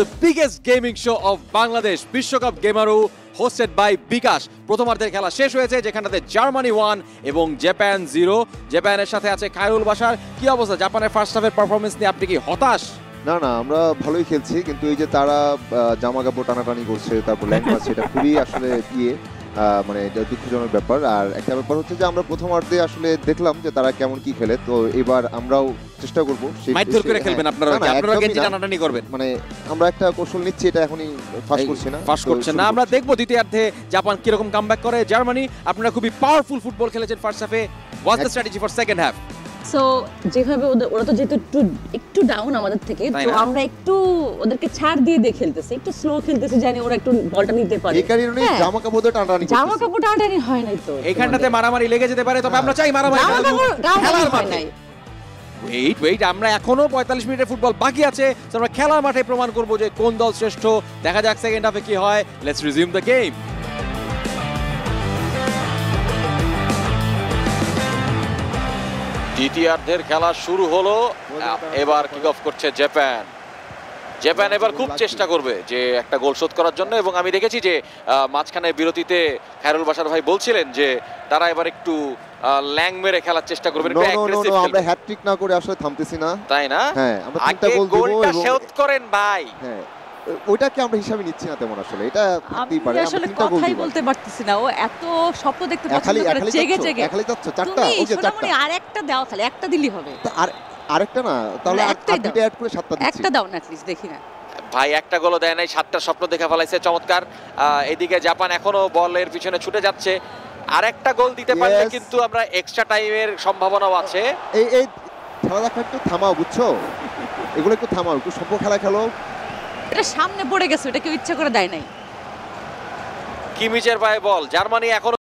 The biggest gaming show of Bangladesh, বিশ্বকাপ গেমারু hosted by বিকাশ। প্রথমার্ধের খেলা শেষ হয়েছে যেখানটাতে জার্মানি 1 এবং জাপান 0। জাপানের সাথে আছে খায়রুল বাশার। কি অবস্থা জাপানের ফার্স্ট হাফের পারফরম্যান্স নিয়ে আপনি কি হতাশ? না আমরা ভালোই খেলছি, কিন্তু এই যে তারা জামা কাপড় টানাটানি করছে, তারপর ল্যান্ড সেটা খুবই আসলে মানে এটা দুঃখজনক ব্যাপার। আর একটা ব্যাপার হচ্ছে যে আমরা প্রথমার্ধে আসলে দেখলাম যে তারা কেমন কি খেলে, তো এবার আমরাও চেষ্টা করবো মাইথর করে খেলবেন আপনারা, গেঞ্জি টানাটানি করবেন, মানে আমরা একটা কৌশল নিচ্ছি, এটা এখনই ফাঁস করছি না, ফাঁস করছেন না। আমরা দেখবো দ্বিতীয়ার্ধে জাপান কিরকম কামব্যাক করে। জার্মানি, আপনারা খুবই পাওয়ারফুল ফুটবল খেলেছেন ফার্স্ট হাফে। What's the strategy for second half? So যেভাবে ওরা তো যেহেতু একটু ডাউন আমাদের থেকে, তো আমরা একটু ওদেরকে ছাড় দিয়ে খেলতেছি, একটু স্লো খেলতেছি, জানি ওরা একটু বলটা নিতে পারে। এই কারণে জামা কাপড় টানাটানি হয় নাই তো, এইখানটাতে মারামারি লেগে যেতে পারে, তবে আমরা চাই মারামারি খেলার মাঠে। ওয়েট আমরা এখনো 45 মিনিটের ফুটবল বাকি আছে, আমরা খেলার মাঠে প্রমাণ করব যে কোন দল শ্রেষ্ঠ। দেখা যাক সেকেন্ড হাফে কি হয়। Let's resume the game. দ্বিতীয়ার্ধের খেলা শুরু হলো, এবার কিক অফ করছে জাপান। জাপান এবার খুব চেষ্টা করবে যে একটা গোল শোধ করার জন্য, এবং আমি দেখেছি যে মাঝখানে বিরতিতে খায়রুল বাশার ভাই বলছিলেন যে তারা এবার একটু ল্যাং মেরে খেলার চেষ্টা করবে, একটু অ্যাগ্রেসিভ খেলবে। আমরা হ্যাটট্রিক না করে আসলে থামতেছি না, তাই না? হ্যাঁ, আমরা তিনটা গোল দিব গোলটা শোধ করেন ভাই। হ্যাঁ, ওইটাকে আমরা হিসাবে নিচ্ছি না তেমন, আসলে এটা থাকতেই পারে। আমরা আসলে কথাই বলতে পারতেছি না, ও এত স্বপ্ন দেখতে পছন্দ করে, জেগে খালি যাচ্ছে চারটা, ওই যে চারটা, আর একটা দাও, খালি একটা দিলি হবে। আর আরেকটা না, তাহলে দুটো অ্যাড করে সাতটা দিচ্ছি। একটা দাও না প্লিজ, দেখি না ভাই। একটা গোলও দেয় নাই, সাতটা স্বপ্ন দেখা ফেলাইছে, চমৎকার। এদিকে জাপান এখনো বলের পিছনে ছুটে যাচ্ছে। আরেকটা গোল দিতে পারলে কিন্তু আমরা এক্সট্রা টাইমের সম্ভাবনাও আছে। এই খেলা দেখা একটু থামাও, বুঝছো? এগুলো একটু থামাও, একটু সভ্য খেলা খেলো। এটা সামনে পড়ে গেছে, এটা কেউ ইচ্ছা করে দেয় নাই। কিমিচের পায়ে বল। জার্মানি এখনো